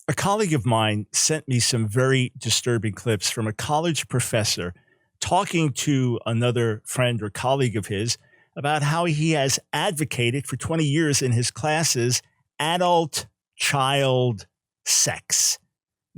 A colleague of mine sent me some very disturbing clips from a college professor talking to another friend or colleague of his about how he has advocated for 20 years in his classes adult child sex.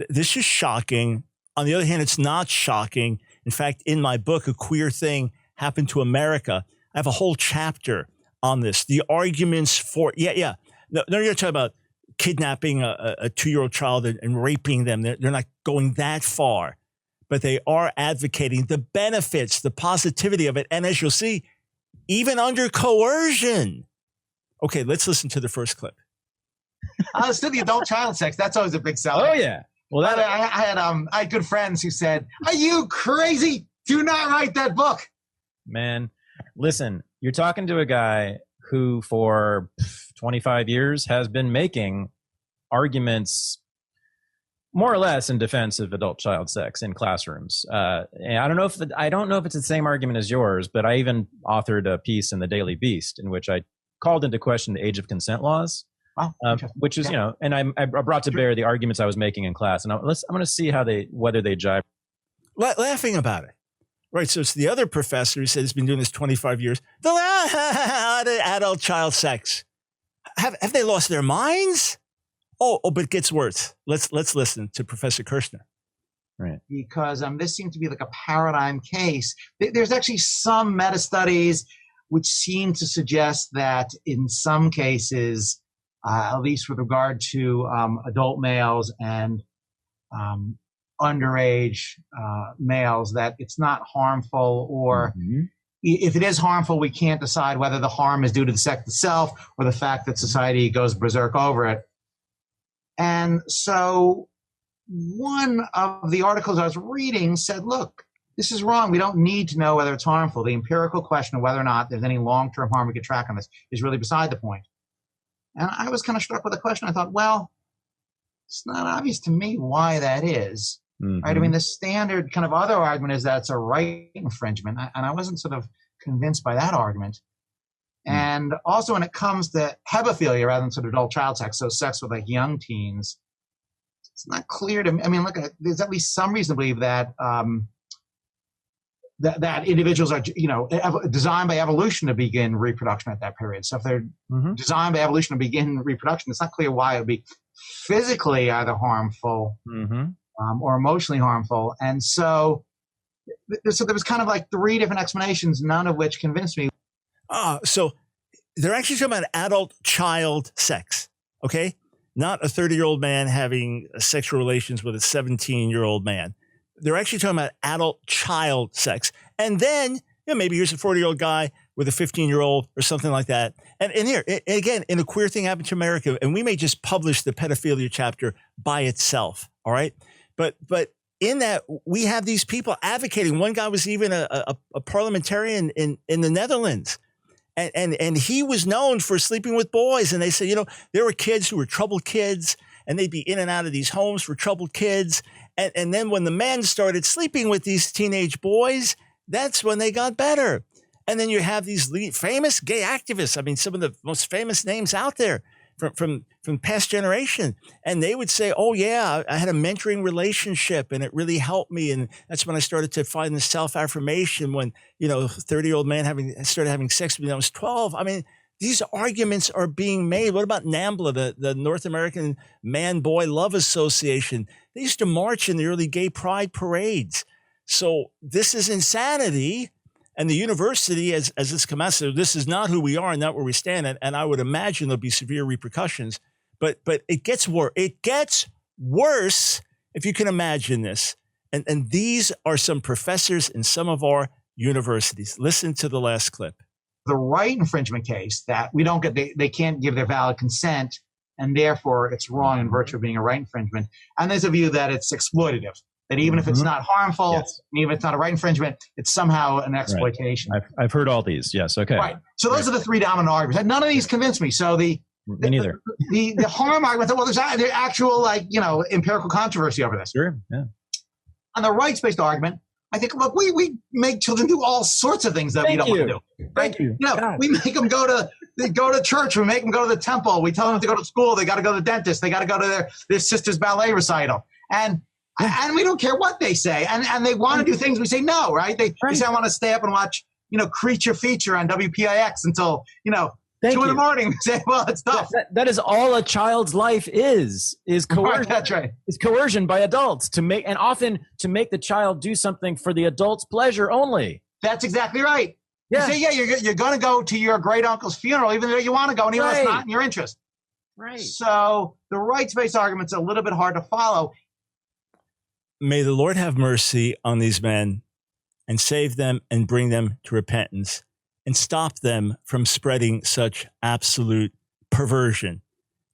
This is shocking. On the other hand, it's not shocking. In fact, in my book, A Queer Thing Happened to America, I have a whole chapter on this. The arguments for, No, you're talking about kidnapping a 2-year-old child and raping them. They're not going that far, but they are advocating the benefits, the positivity of it. And as you'll see, even under coercion. Okay, let's listen to the first clip. Still the adult child sex. That's always a big seller. Oh, yeah. Well, I had good friends who said, "Are you crazy? Do not write that book." Man, listen, you're talking to a guy who for 25 years has been making arguments more or less in defense of adult child sex in classrooms. And I don't know if it's the same argument as yours, but I even authored a piece in the Daily Beast in which I called into question the age of consent laws. Which is, and I brought to bear the arguments I was making in class, and I'm going to see whether they jive. Laughing about it, right? So it's the other professor who said he's been doing this 25 years. The adult child sex. Have they lost their minds? Oh, but it gets worse. Let's listen to Professor Kirshner. Right. Because this seemed to be like a paradigm case. There's actually some meta studies which seem to suggest that in some cases, at least with regard to adult males and underage males, that it's not harmful, or if it is harmful, we can't decide whether the harm is due to the sex itself or the fact that society goes berserk over it. And so one of the articles I was reading said, look, this is wrong. We don't need to know whether it's harmful. The empirical question of whether or not there's any long-term harm we can track on this is really beside the point. And I was kind of struck with the question. I thought, well, it's not obvious to me why that is. Right? I mean, the standard kind of other argument is that it's a right infringement. And I wasn't sort of convinced by that argument. And also when it comes to hebephilia rather than sort of adult child sex, so sex with like young teens, it's not clear to me. I mean, look, there's at least some reason to believe that that individuals are, designed by evolution to begin reproduction at that period. So if they're designed by evolution to begin reproduction, it's not clear why it would be physically either harmful or emotionally harmful. And so there was kind of like 3 different explanations, none of which convinced me. So they're actually talking about adult child sex, okay? Not a 30-year-old man having sexual relations with a 17-year-old man. They're actually talking about adult child sex. And then, maybe here's a 40-year-old guy with a 15-year-old or something like that. And here, again, in A Queer Thing Happened to America, and we may just publish the pedophilia chapter by itself, all right? But in that, we have these people advocating. One guy was even a parliamentarian in the Netherlands. And he was known for sleeping with boys. And they said, there were kids who were troubled kids, and they'd be in and out of these homes for troubled kids. And then when the men started sleeping with these teenage boys, that's when they got better. And then you have these famous gay activists. I mean, some of the most famous names out there from past generation. And they would say, oh, yeah, I had a mentoring relationship and it really helped me. And that's when I started to find the self-affirmation when, 30-year-old man started having sex with me when I was 12. I mean, these arguments are being made. What about NAMBLA, the North American Man-Boy Love Association? They used to march in the early gay pride parades. So this is insanity. And the university, as it's come out, so this is not who we are and not where we stand. And I would imagine there'll be severe repercussions. But it gets worse. It gets worse if you can imagine this. And these are some professors in some of our universities. Listen to the last clip. The right infringement case that we don't get, they can't give their valid consent, and therefore it's wrong in virtue of being a right infringement. And there's a view that it's exploitative, that even if it's not harmful, even if it's not a right infringement, it's somehow an exploitation. Right. I've heard all these. Yes. Okay. Right. So those are the 3 dominant arguments. And none of these convince me. So me neither. The harm argument, well, there's actual empirical controversy over this. Sure. Yeah. On the rights-based argument, I think, look, we make children do all sorts of things that we don't want to do. Right? Thank you. You know, God. we make them go to church. We make them go to the temple. We tell them to go to school. They got to go to the dentist. They got to go to their sister's ballet recital. And we don't care what they say. And they want to do things. We say no, right? They say, I want to stay up and watch, Creature Feature on WPIX until, 2 in the morning. We say, well, it's tough. That is all a child's life is coercion. Right, that's right. Is coercion by adults often to make the child do something for the adult's pleasure only. That's exactly right. Yeah. You say, you're going to go to your great uncle's funeral, even though you want to go, and even though it's not in your interest. Right. So the rights-based argument's a little bit hard to follow. May the Lord have mercy on these men and save them and bring them to repentance and stop them from spreading such absolute perversion.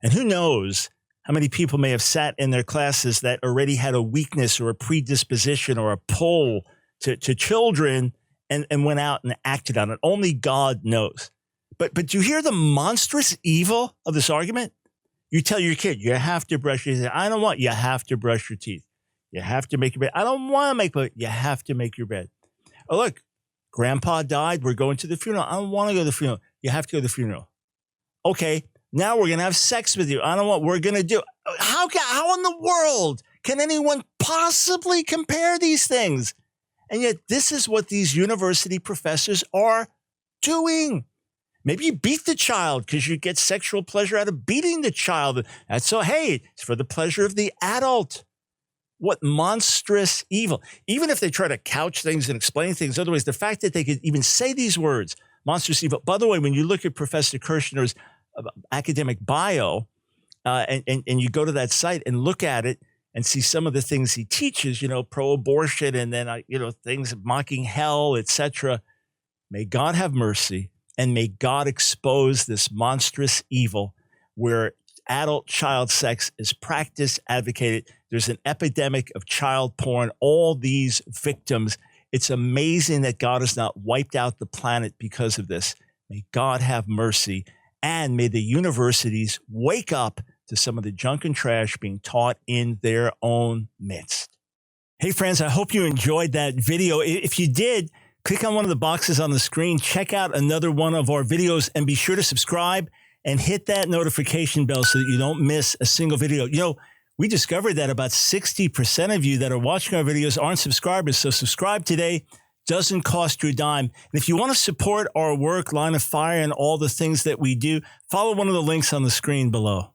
And who knows how many people may have sat in their classes that already had a weakness or a predisposition or a pull to children and went out and acted on it. Only God knows. But you hear the monstrous evil of this argument? You tell your kid, you have to brush your teeth. I don't want, you have to brush your teeth. You have to make your bed. I don't want to make, but you have to make your bed. Oh, look, grandpa died. We're going to the funeral. I don't want to go to the funeral. You have to go to the funeral. Okay, now we're going to have sex with you. I don't know what we're going to do. How in the world can anyone possibly compare these things? And yet this is what these university professors are doing. Maybe you beat the child because you get sexual pleasure out of beating the child. That's so, hey, it's for the pleasure of the adult. What monstrous evil. Even if they try to couch things and explain things other ways, the fact that they could even say these words, monstrous evil. By the way, when you look at Professor Kirshner's academic bio and you go to that site and look at it and see some of the things he teaches, pro-abortion and then, things mocking hell, etc. May God have mercy and may God expose this monstrous evil where adult child sex is practiced, advocated. There's an epidemic of child porn, all these victims. It's amazing that God has not wiped out the planet because of this. May God have mercy, and may the universities wake up to some of the junk and trash being taught in their own midst. Hey, friends, I hope you enjoyed that video. If you did, click on one of the boxes on the screen, check out another one of our videos, and be sure to subscribe and hit that notification bell so that you don't miss a single video. We discovered that about 60% of you that are watching our videos aren't subscribers. So subscribe today. Doesn't cost you a dime. And if you want to support our work, Line of Fire, and all the things that we do, follow one of the links on the screen below.